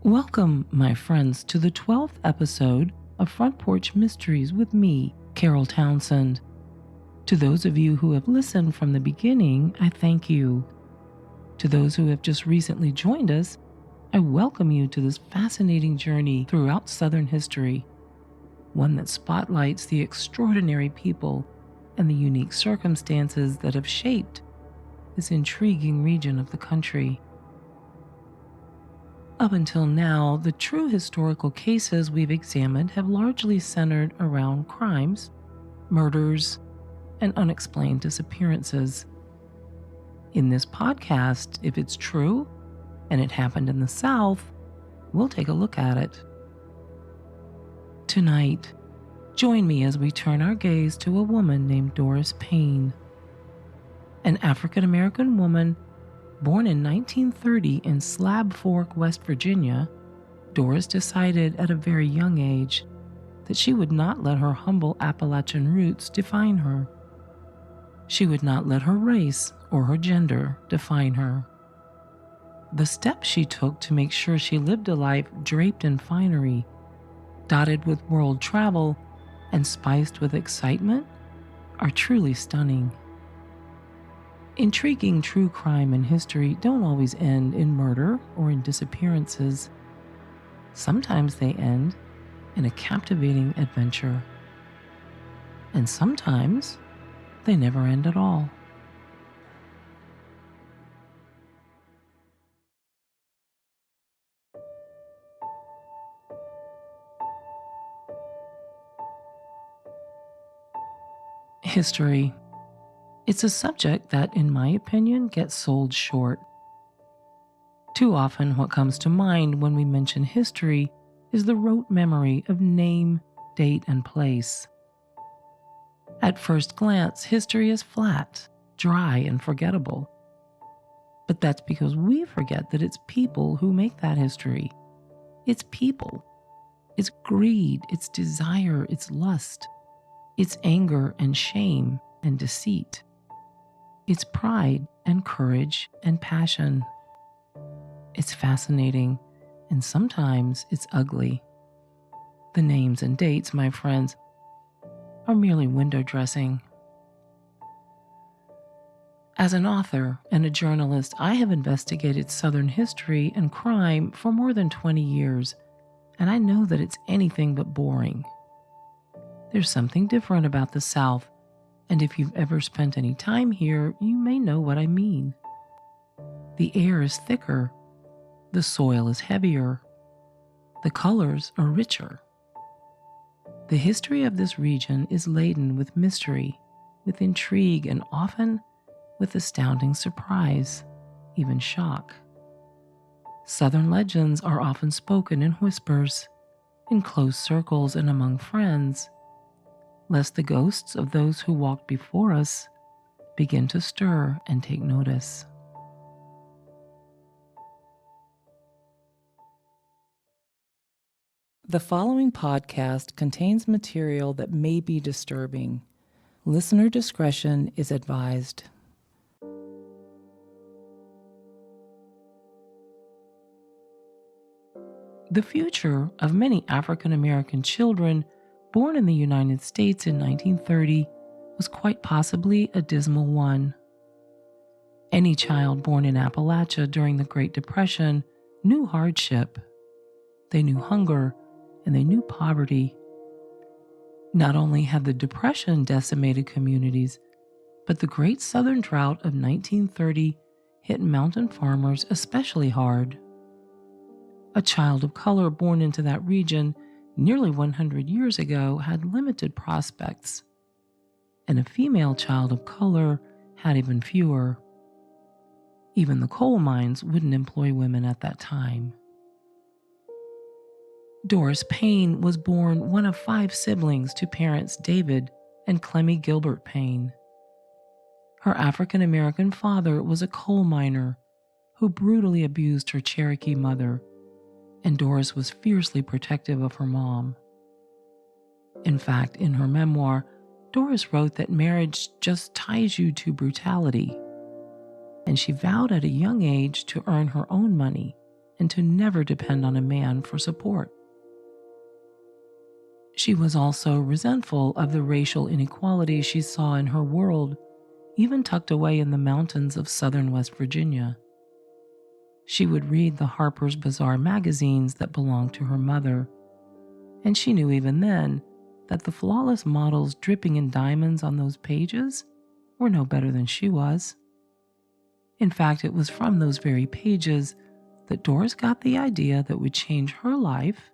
Welcome, my friends, to the 12th episode of Front Porch Mysteries with me, Carole Townsend. To those of you who have listened from the beginning, I thank you. To those who have just recently joined us, I welcome you to this fascinating journey throughout Southern history, one that spotlights the extraordinary people and the unique circumstances that have shaped this intriguing region of the country. Up until now, the true historical cases we've examined have largely centered around crimes, murders, and unexplained disappearances. In this podcast, if it's true and it happened in the South, we'll take a look at it. Tonight, join me as we turn our gaze to a woman named Doris Payne, an African-American woman born in 1930 in Slab Fork, West Virginia. Doris decided at a very young age that she would not let her humble Appalachian roots define her. She would not let her race or her gender define her. The steps she took to make sure she lived a life draped in finery, dotted with world travel, and spiced with excitement are truly stunning. Intriguing true crime and history don't always end in murder or in disappearances. Sometimes they end in a captivating adventure. And sometimes they never end at all. History. It's a subject that, in my opinion, gets sold short. Too often, what comes to mind when we mention history is the rote memory of name, date, and place. At first glance, history is flat, dry, and forgettable. But that's because we forget that it's people who make that history. It's people. It's greed, it's desire, it's lust. It's anger and shame and deceit. It's pride and courage and passion. It's fascinating, and sometimes it's ugly. The names and dates, my friends, are merely window dressing. As an author and a journalist, I have investigated Southern history and crime for more than 20 years, and I know that it's anything but boring. There's something different about the South, and if you've ever spent any time here, you may know what I mean. The air is thicker, the soil is heavier, the colors are richer. The history of this region is laden with mystery, with intrigue, and often with astounding surprise, even shock. Southern legends are often spoken in whispers, in close circles and among friends, lest the ghosts of those who walked before us begin to stir and take notice. The following podcast contains material that may be disturbing. Listener discretion is advised. The future of many African American children born in the United States in 1930 was quite possibly a dismal one. Any child born in Appalachia during the Great Depression knew hardship. They knew hunger, and they knew poverty. Not only had the Depression decimated communities, but the Great Southern Drought of 1930 hit mountain farmers especially hard. A child of color born into that region nearly 100 years ago had limited prospects, and a female child of color had even fewer. Even the coal mines wouldn't employ women at that time. Doris Payne was born one of 5 siblings to parents David and Clemmy Gilbert Payne. Her African-American father was a coal miner who brutally abused her Cherokee mother, and Doris was fiercely protective of her mom. In fact, in her memoir, Doris wrote that marriage just ties you to brutality, and she vowed at a young age to earn her own money and to never depend on a man for support. She was also resentful of the racial inequality she saw in her world, even tucked away in the mountains of southern West Virginia. She would read the Harper's Bazaar magazines that belonged to her mother, and she knew even then that the flawless models dripping in diamonds on those pages were no better than she was. In fact, it was from those very pages that Doris got the idea that would change her life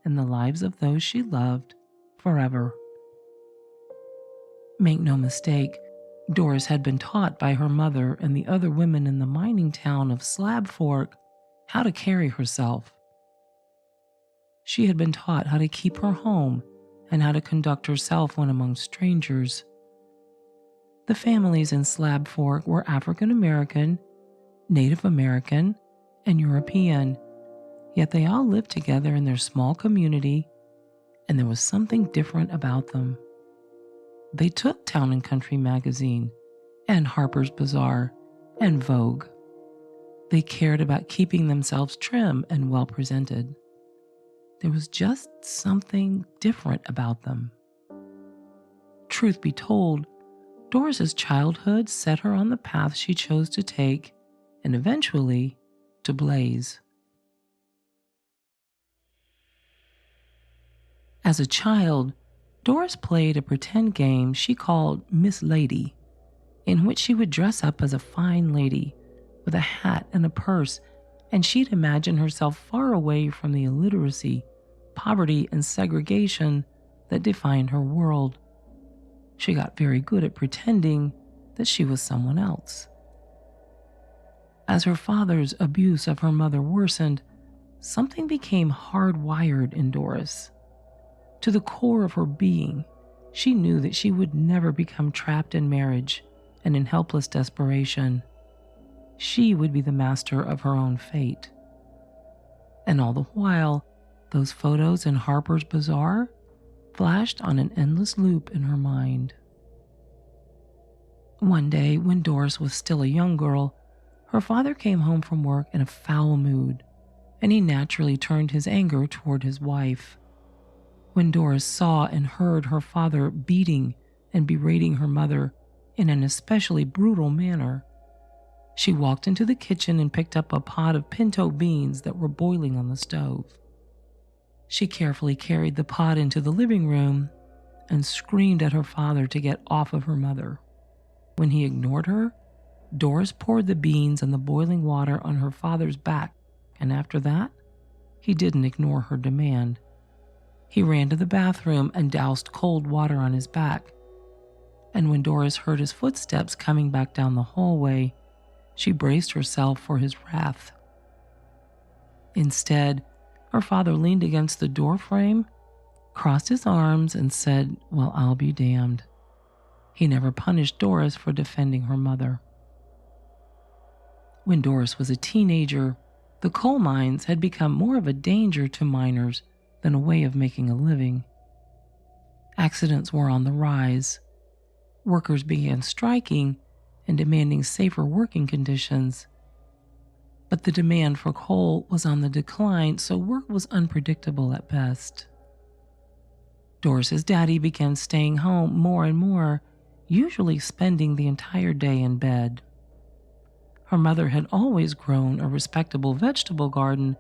and the lives of those she loved forever. Make no mistake, Doris had been taught by her mother and the other women in the mining town of Slab Fork how to carry herself. She had been taught how to keep her home and how to conduct herself when among strangers. The families in Slab Fork were African American, Native American, and European, yet they all lived together in their small community, and there was something different about them. They took Town and Country magazine and Harper's Bazaar and Vogue. They cared about keeping themselves trim and well presented. There was just something different about them. Truth be told, Doris's childhood set her on the path she chose to take and eventually to blaze. As a child, Doris played a pretend game she called Miss Lady, in which she would dress up as a fine lady with a hat and a purse, and she'd imagine herself far away from the illiteracy, poverty, and segregation that defined her world. She got very good at pretending that she was someone else. As her father's abuse of her mother worsened, something became hardwired in Doris. To the core of her being, she knew that she would never become trapped in marriage and in helpless desperation. She would be the master of her own fate. And all the while, those photos in Harper's Bazaar flashed on an endless loop in her mind. One day, when Doris was still a young girl, her father came home from work in a foul mood, and he naturally turned his anger toward his wife. When Doris saw and heard her father beating and berating her mother in an especially brutal manner, she walked into the kitchen and picked up a pot of pinto beans that were boiling on the stove. She carefully carried the pot into the living room and screamed at her father to get off of her mother. When he ignored her, Doris poured the beans and the boiling water on her father's back, and after that, he didn't ignore her demand. He ran to the bathroom and doused cold water on his back. And when Doris heard his footsteps coming back down the hallway, she braced herself for his wrath. Instead, her father leaned against the doorframe, crossed his arms, and said, "Well, I'll be damned." He never punished Doris for defending her mother. When Doris was a teenager, the coal mines had become more of a danger to miners than a way of making a living. Accidents were on the rise. Workers began striking and demanding safer working conditions. But the demand for coal was on the decline, so work was unpredictable at best. Doris's daddy began staying home more and more, usually spending the entire day in bed. Her mother had always grown a respectable vegetable garden,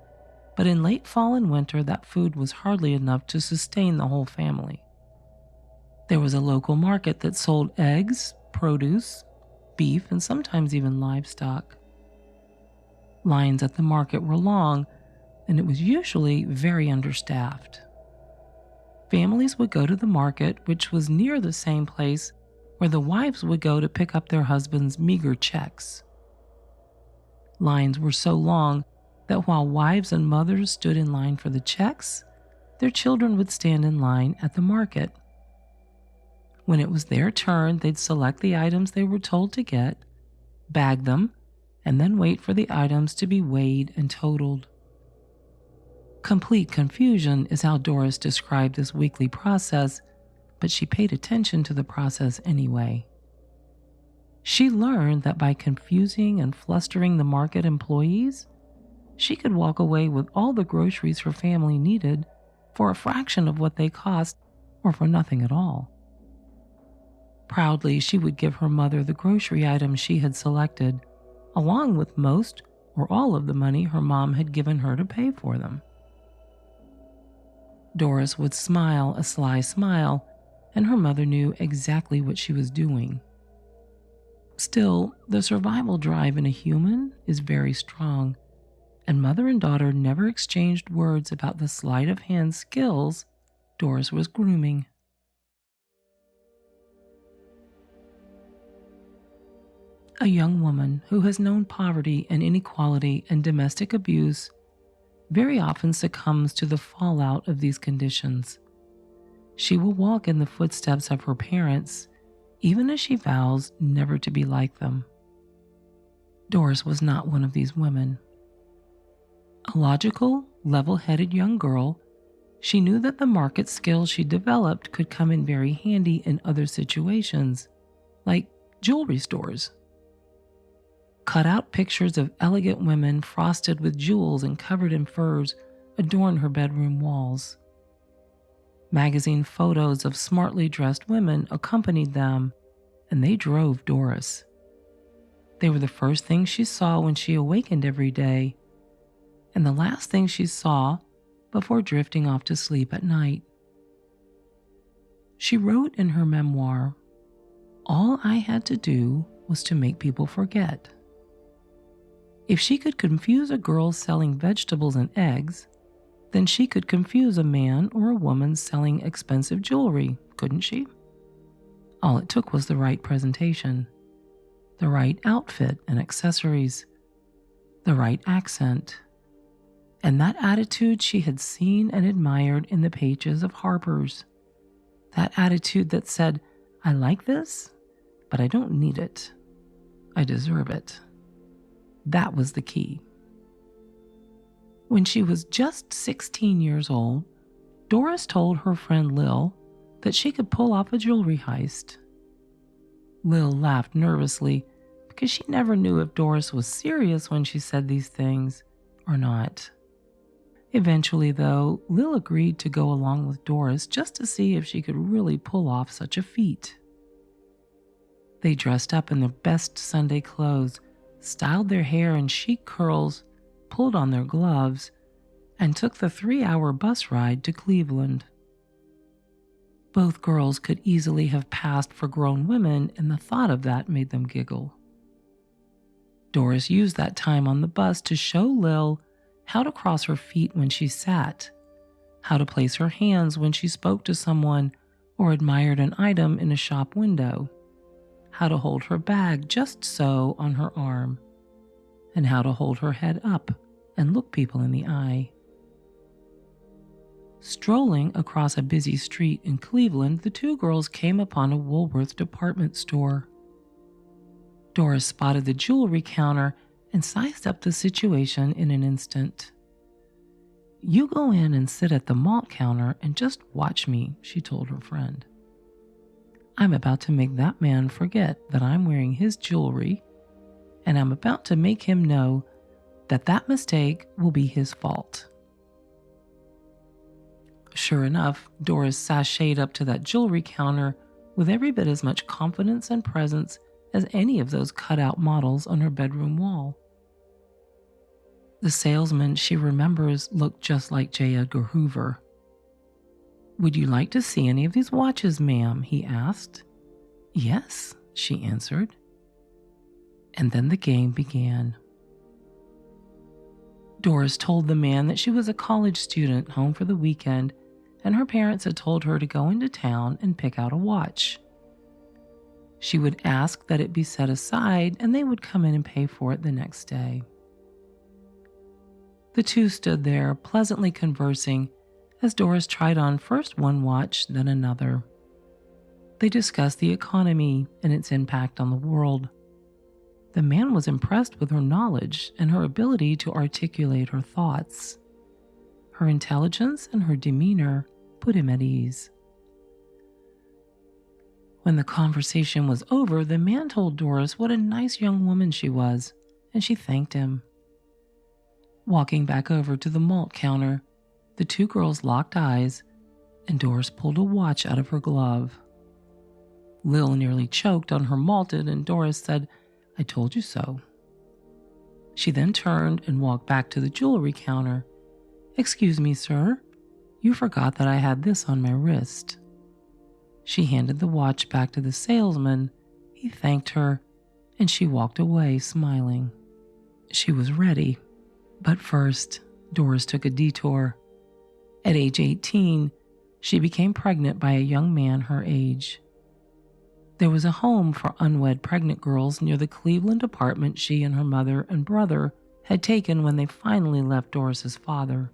but in late fall and winter that food was hardly enough to sustain the whole family. There was a local market that sold eggs, produce, beef, and sometimes even livestock. Lines at the market were long, and it was usually very understaffed. Families would go to the market, which was near the same place where the wives would go to pick up their husbands' meager checks. Lines were so long that while wives and mothers stood in line for the checks, their children would stand in line at the market. When it was their turn, they'd select the items they were told to get, bag them, and then wait for the items to be weighed and totaled. Complete confusion is how Doris described this weekly process, but she paid attention to the process anyway. She learned that by confusing and flustering the market employees, she could walk away with all the groceries her family needed for a fraction of what they cost or for nothing at all. Proudly, she would give her mother the grocery items she had selected, along with most or all of the money her mom had given her to pay for them. Doris would smile a sly smile, and her mother knew exactly what she was doing. Still, the survival drive in a human is very strong, and mother and daughter never exchanged words about the sleight of hand skills Doris was grooming. A young woman who has known poverty and inequality and domestic abuse very often succumbs to the fallout of these conditions. She will walk in the footsteps of her parents, even as she vows never to be like them. Doris was not one of these women. A logical, level-headed young girl, she knew that the market skills she developed could come in very handy in other situations, like jewelry stores. Cut-out pictures of elegant women frosted with jewels and covered in furs adorn her bedroom walls. Magazine photos of smartly dressed women accompanied them, and they drove Doris. They were the first thing she saw when she awakened every day, and the last thing she saw before drifting off to sleep at night. She wrote in her memoir, "All I had to do was to make people forget." If she could confuse a girl selling vegetables and eggs, then she could confuse a man or a woman selling expensive jewelry, couldn't she? All it took was the right presentation, the right outfit and accessories, the right accent, and that attitude she had seen and admired in the pages of Harper's. That attitude that said, "I like this, but I don't need it. I deserve it." That was the key. When she was just 16 years old, Doris told her friend Lil that she could pull off a jewelry heist. Lil laughed nervously because she never knew if Doris was serious when she said these things or not. Eventually, though, Lil agreed to go along with Doris just to see if she could really pull off such a feat. They dressed up in their best Sunday clothes, styled their hair in chic curls, pulled on their gloves, and took the 3-hour bus ride to Cleveland. Both girls could easily have passed for grown women, and the thought of that made them giggle. Doris used that time on the bus to show Lil how to cross her feet when she sat, how to place her hands when she spoke to someone or admired an item in a shop window, how to hold her bag just so on her arm, and how to hold her head up and look people in the eye. Strolling across a busy street in Cleveland, the two girls came upon a Woolworth department store. Doris spotted the jewelry counter and sized up the situation in an instant. "You go in and sit at the malt counter and just watch me," she told her friend. "I'm about to make that man forget that I'm wearing his jewelry, and I'm about to make him know that that mistake will be his fault." Sure enough, Doris sashayed up to that jewelry counter with every bit as much confidence and presence as any of those cut-out models on her bedroom wall. The salesman she remembers looked just like J. Edgar Hoover. "Would you like to see any of these watches, ma'am?" he asked. "Yes," she answered. And then the game began. Doris told the man that she was a college student home for the weekend, and her parents had told her to go into town and pick out a watch. She would ask that it be set aside, and they would come in and pay for it the next day. The two stood there, pleasantly conversing, as Doris tried on first one watch, then another. They discussed the economy and its impact on the world. The man was impressed with her knowledge and her ability to articulate her thoughts. Her intelligence and her demeanor put him at ease. When the conversation was over, the man told Doris what a nice young woman she was, and she thanked him. Walking back over to the malt counter, the two girls locked eyes, and Doris pulled a watch out of her glove. Lil nearly choked on her malted, and Doris said, "I told you so." She then turned and walked back to the jewelry counter. "Excuse me, sir. You forgot that I had this on my wrist." She handed the watch back to the salesman. He thanked her, and she walked away smiling. She was ready. But first, Doris took a detour. At age 18, she became pregnant by a young man her age. There was a home for unwed pregnant girls near the Cleveland apartment she and her mother and brother had taken when they finally left Doris's father.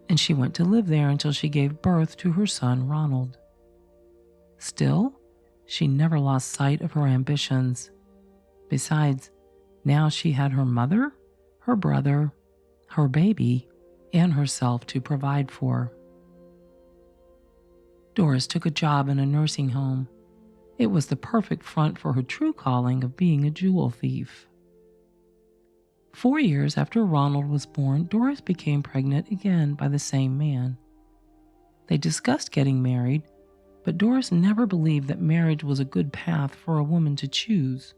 And she went to live there until she gave birth to her son, Ronald. Still, she never lost sight of her ambitions. Besides, now she had her mother, her brother, her baby, and herself to provide for. Doris took a job in a nursing home. It was the perfect front for her true calling of being a jewel thief. 4 years after Ronald was born, Doris became pregnant again by the same man. They discussed getting married, but Doris never believed that marriage was a good path for a woman to choose.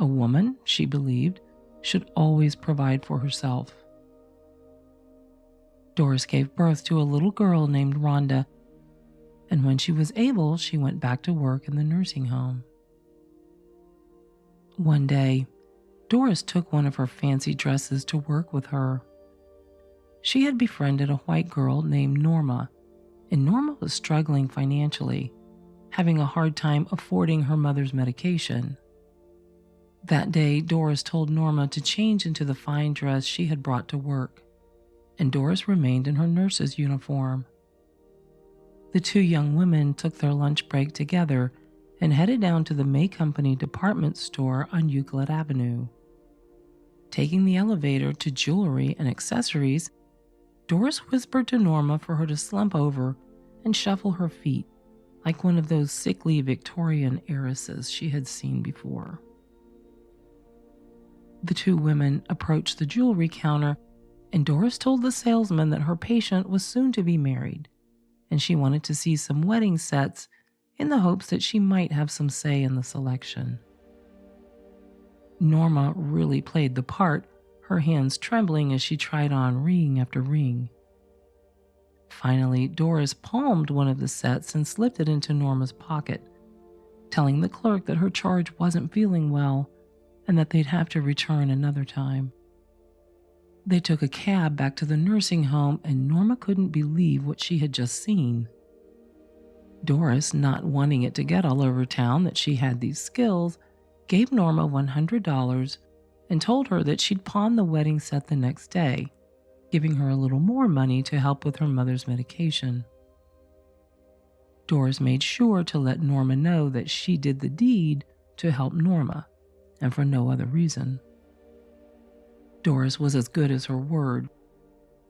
A woman, she believed, should always provide for herself. Doris gave birth to a little girl named Rhonda, and when she was able, she went back to work in the nursing home. One day, Doris took one of her fancy dresses to work with her. She had befriended a white girl named Norma, and Norma was struggling financially, having a hard time affording her mother's medication. That day, Doris told Norma to change into the fine dress she had brought to work, and Doris remained in her nurse's uniform. The two young women took their lunch break together and headed down to the May Company department store on Euclid Avenue. Taking the elevator to jewelry and accessories, Doris whispered to Norma for her to slump over and shuffle her feet like one of those sickly Victorian heiresses she had seen before. The two women approached the jewelry counter, and Doris told the salesman that her patient was soon to be married, and she wanted to see some wedding sets in the hopes that she might have some say in the selection. Norma really played the part, her hands trembling as she tried on ring after ring. Finally, Doris palmed one of the sets and slipped it into Norma's pocket, telling the clerk that her charge wasn't feeling well and that they'd have to return another time. They took a cab back to the nursing home, and Norma couldn't believe what she had just seen. Doris, not wanting it to get all over town that she had these skills, gave Norma $100 and told her that she'd pawn the wedding set the next day, giving her a little more money to help with her mother's medication. Doris made sure to let Norma know that she did the deed to help Norma, and for no other reason. Doris was as good as her word.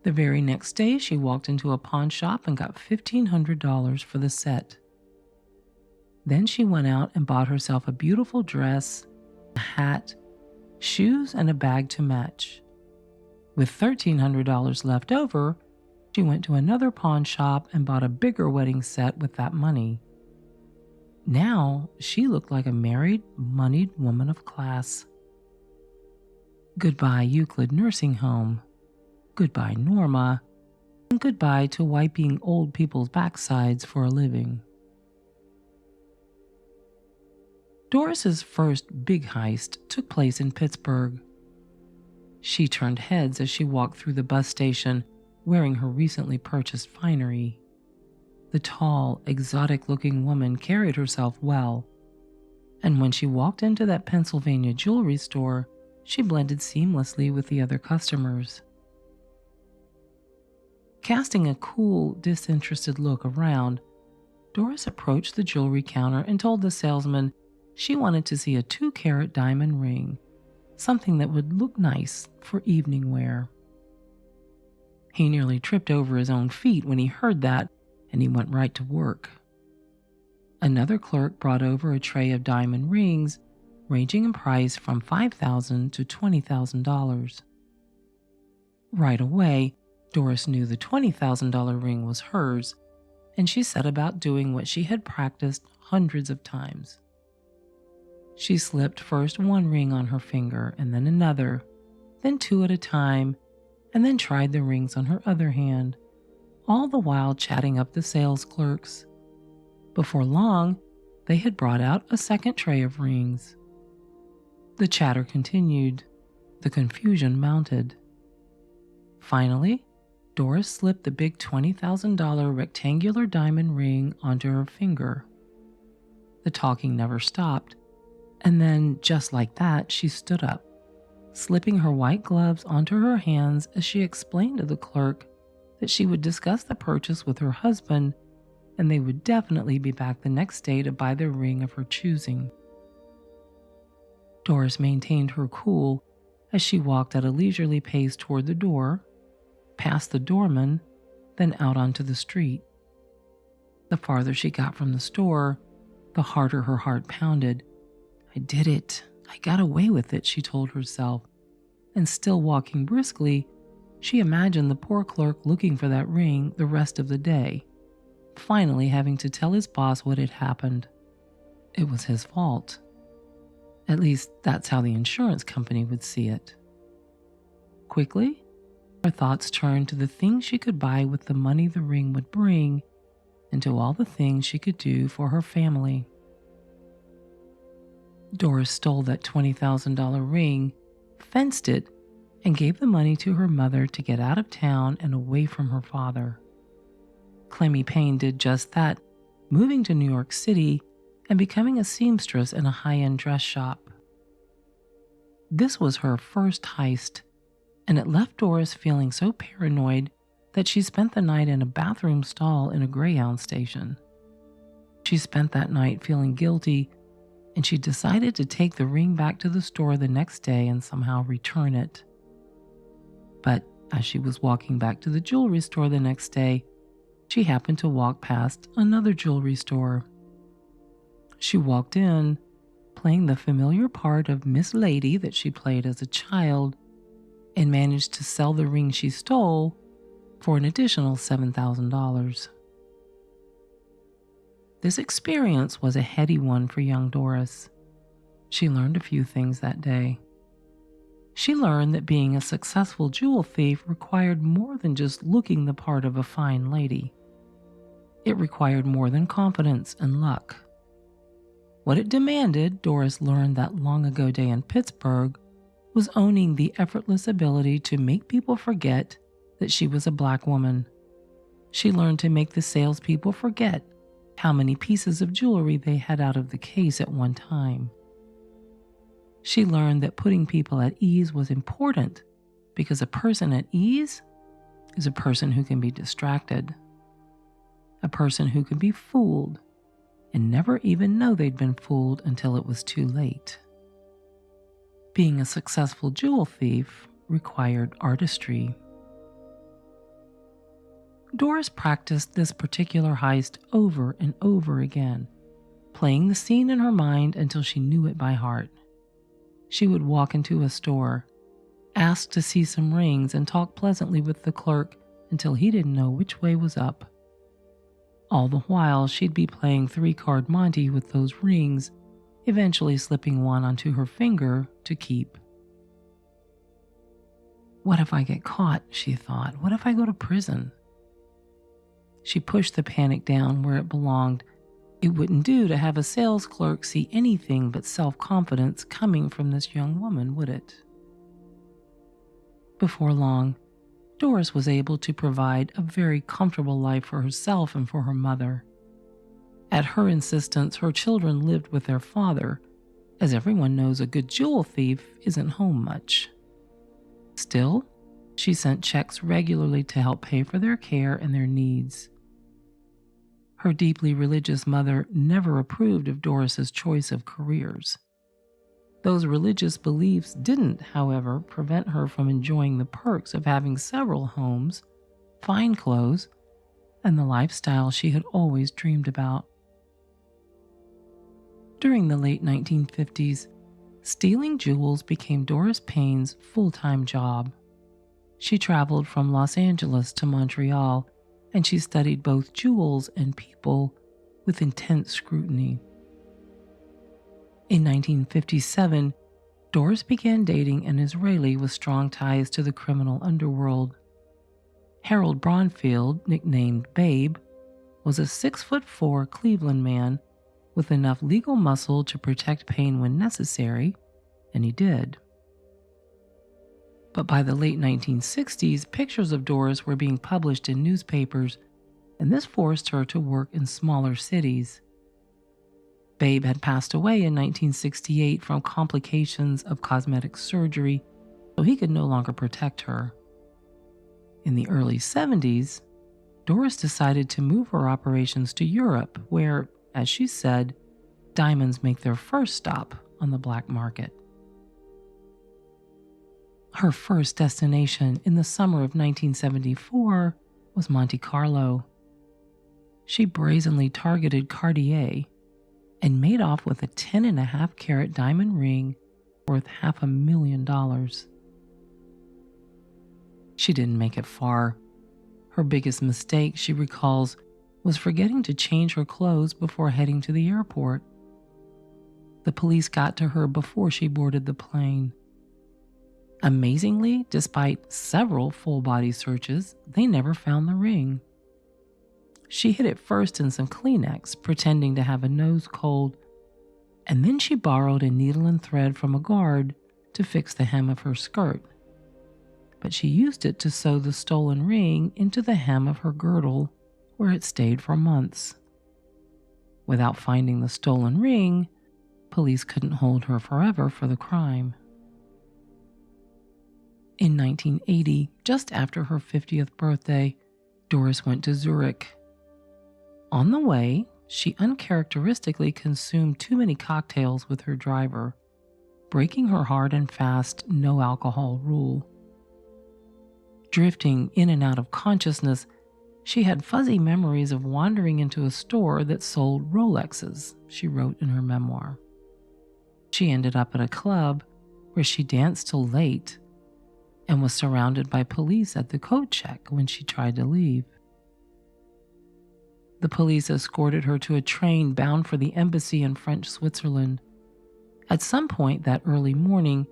The very next day, she walked into a pawn shop and got $1,500 for the set. Then she went out and bought herself a beautiful dress, a hat, shoes, and a bag to match. With $1,300 left over, she went to another pawn shop and bought a bigger wedding set with that money. Now, she looked like a married, moneyed woman of class. Goodbye, Euclid Nursing Home. Goodbye, Norma. And goodbye to wiping old people's backsides for a living. Doris's first big heist took place in Pittsburgh. She turned heads as she walked through the bus station, wearing her recently purchased finery. The tall, exotic-looking woman carried herself well, and when she walked into that Pennsylvania jewelry store, she blended seamlessly with the other customers. Casting a cool, disinterested look around, Doris approached the jewelry counter and told the salesman she wanted to see a 2-carat diamond ring, something that would look nice for evening wear. He nearly tripped over his own feet when he heard that, and he went right to work. Another clerk brought over a tray of diamond rings, ranging in price from $5,000 to $20,000. Right away, Doris knew the $20,000 ring was hers, and she set about doing what she had practiced hundreds of times. She slipped first one ring on her finger and then another, then two at a time, and then tried the rings on her other hand, all the while chatting up the sales clerks. Before long, they had brought out a second tray of rings. The chatter continued. The confusion mounted. Finally, Doris slipped the big $20,000 rectangular diamond ring onto her finger. The talking never stopped, and then, just like that, she stood up, slipping her white gloves onto her hands as she explained to the clerk that she would discuss the purchase with her husband, and they would definitely be back the next day to buy the ring of her choosing. Doris maintained her cool as she walked at a leisurely pace toward the door, past the doorman, then out onto the street. The farther she got from the store, the harder her heart pounded. I did it. I got away with it, she told herself. And still walking briskly, she imagined the poor clerk looking for that ring the rest of the day, finally having to tell his boss what had happened. It was his fault. At least that's how the insurance company would see it. Quickly, her thoughts turned to the things she could buy with the money the ring would bring, and to all the things she could do for her family. Doris stole that $20,000 ring, fenced it, and gave the money to her mother to get out of town and away from her father. Carole Payne did just that, moving to New York City and becoming a seamstress in a high-end dress shop. This was her first heist, and it left Doris feeling so paranoid that she spent the night in a bathroom stall in a Greyhound station. She spent that night feeling guilty, and she decided to take the ring back to the store the next day and somehow return it. But as she was walking back to the jewelry store the next day, she happened to walk past another jewelry store. She walked in, playing the familiar part of Miss Lady that she played as a child, and managed to sell the ring she stole for an additional $7,000. This experience was a heady one for young Doris. She learned a few things that day. She learned that being a successful jewel thief required more than just looking the part of a fine lady. It required more than confidence and luck. What it demanded, Doris learned that long ago day in Pittsburgh, was owning the effortless ability to make people forget that she was a black woman. She learned to make the salespeople forget how many pieces of jewelry they had out of the case at one time. She learned that putting people at ease was important because a person at ease is a person who can be distracted, a person who can be fooled and never even know they'd been fooled until it was too late. Being a successful jewel thief required artistry. Doris practiced this particular heist over and over again, playing the scene in her mind until she knew it by heart. She would walk into a store, ask to see some rings, and talk pleasantly with the clerk until he didn't know which way was up. All the while, she'd be playing 3-card Monte with those rings, eventually slipping one onto her finger to keep. What if I get caught, she thought. What if I go to prison? She pushed the panic down where it belonged. It wouldn't do to have a sales clerk see anything but self-confidence coming from this young woman, would it? Before long, Doris was able to provide a very comfortable life for herself and for her mother. At her insistence, her children lived with their father, as everyone knows a good jewel thief isn't home much. Still, she sent checks regularly to help pay for their care and their needs. Her deeply religious mother never approved of Doris's choice of careers. Those religious beliefs didn't, however, prevent her from enjoying the perks of having several homes, fine clothes, and the lifestyle she had always dreamed about. During the late 1950s, stealing jewels became Doris Payne's full-time job. She traveled from Los Angeles to Montreal, and she studied both jewels and people with intense scrutiny. In 1957, Doris began dating an Israeli with strong ties to the criminal underworld. Harold Braunfield, nicknamed Babe, was a 6'4" Cleveland man with enough legal muscle to protect Payne when necessary, and he did. But by the late 1960s, pictures of Doris were being published in newspapers, and this forced her to work in smaller cities. Babe had passed away in 1968 from complications of cosmetic surgery, so he could no longer protect her. In the early 70s, Doris decided to move her operations to Europe, where, as she said, diamonds make their first stop on the black market. Her first destination in the summer of 1974 was Monte Carlo. She brazenly targeted Cartier and made off with a 10.5-carat diamond ring worth $500,000. She didn't make it far. Her biggest mistake, she recalls, was forgetting to change her clothes before heading to the airport. The police got to her before she boarded the plane. Amazingly, despite several full-body searches, they never found the ring. She hid it first in some Kleenex, pretending to have a nose cold, and then she borrowed a needle and thread from a guard to fix the hem of her skirt. But she used it to sew the stolen ring into the hem of her girdle, where it stayed for months. Without finding the stolen ring, police couldn't hold her forever for the crime. In 1980, just after her 50th birthday, Doris went to Zurich. On the way, she uncharacteristically consumed too many cocktails with her driver, breaking her hard and fast no alcohol rule. Drifting in and out of consciousness, she had fuzzy memories of wandering into a store that sold Rolexes, she wrote in her memoir. She ended up at a club where she danced till late and was surrounded by police at the coat check when she tried to leave. The police escorted her to a train bound for the embassy in French Switzerland. At some point that early morning,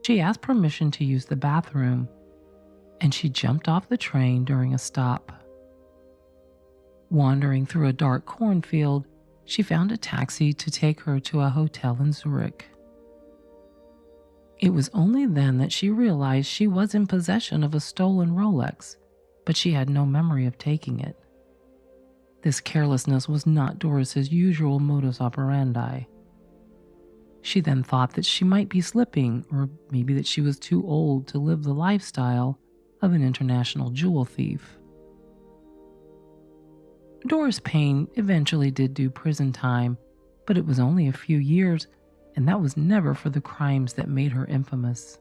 she asked permission to use the bathroom, and she jumped off the train during a stop. Wandering through a dark cornfield, she found a taxi to take her to a hotel in Zurich. It was only then that she realized she was in possession of a stolen Rolex, but she had no memory of taking it. This carelessness was not Doris's usual modus operandi. She then thought that she might be slipping, or maybe that she was too old to live the lifestyle of an international jewel thief. Doris Payne eventually did do prison time, but it was only a few years, and that was never for the crimes that made her infamous.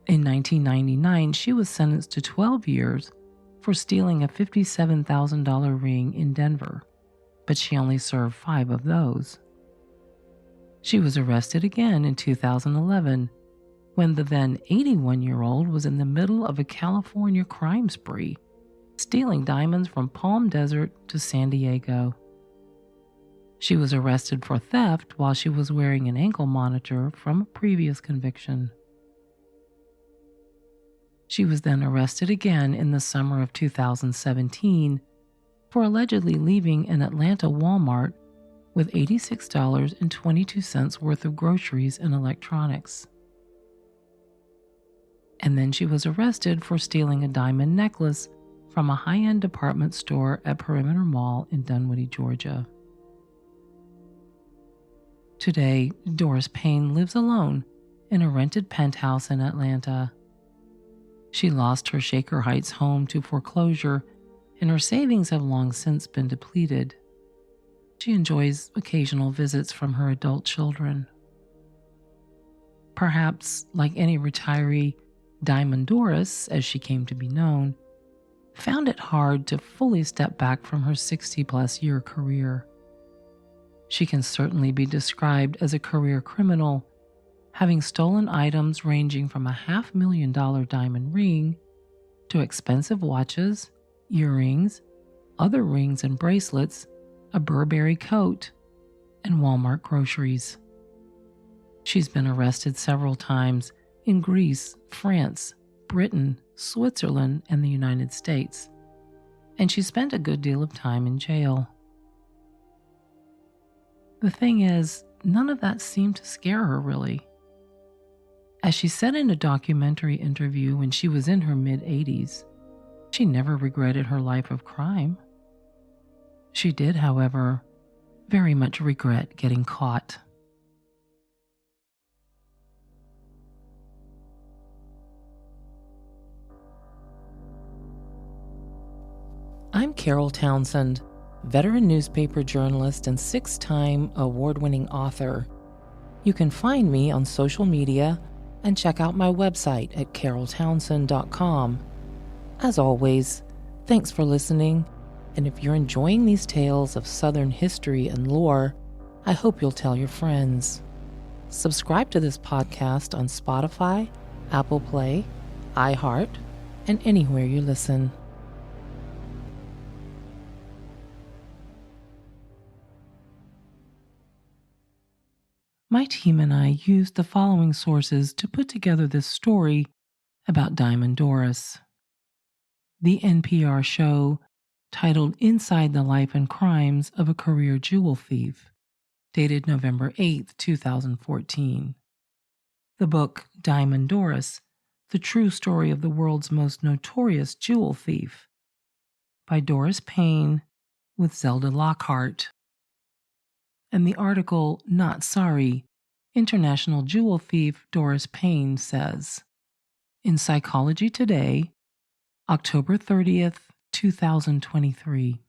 In 1999, she was sentenced to 12 years for stealing a $57,000 ring in Denver, but she only served 5 of those. She was arrested again in 2011 when the then 81-year-old was in the middle of a California crime spree, stealing diamonds from Palm Desert to San Diego. She was arrested for theft while she was wearing an ankle monitor from a previous conviction. She was then arrested again in the summer of 2017 for allegedly leaving an Atlanta Walmart with $86.22 worth of groceries and electronics. And then she was arrested for stealing a diamond necklace from a high-end department store at Perimeter Mall in Dunwoody, Georgia. Today, Doris Payne lives alone in a rented penthouse in Atlanta. She lost her Shaker Heights home to foreclosure, and her savings have long since been depleted. She enjoys occasional visits from her adult children. Perhaps, like any retiree, Diamond Doris, as she came to be known, found it hard to fully step back from her 60-plus-year career. She can certainly be described as a career criminal, having stolen items ranging from a $500,000 diamond ring to expensive watches, earrings, other rings and bracelets, a Burberry coat, and Walmart groceries. She's been arrested several times in Greece, France, Britain, Switzerland, and the United States, and she spent a good deal of time in jail. The thing is, none of that seemed to scare her really. As she said in a documentary interview when she was in her mid-80s, she never regretted her life of crime. She did, however, very much regret getting caught. I'm Carole Townsend, veteran newspaper journalist and 6-time award-winning author. You can find me on social media and check out my website at caroletownsend.com. As always, thanks for listening, and if you're enjoying these tales of Southern history and lore, I hope you'll tell your friends. Subscribe to this podcast on Spotify, Apple Play, iHeart, and anywhere you listen. My team and I used the following sources to put together this story about Diamond Doris. The NPR show titled Inside the Life and Crimes of a Career Jewel Thief, dated November 8, 2014. The book Diamond Doris, The True Story of the World's Most Notorious Jewel Thief, by Doris Payne with Zelda Lockhart. And the article Not Sorry, International Jewel Thief Doris Payne says, in Psychology Today, October 30th, 2023.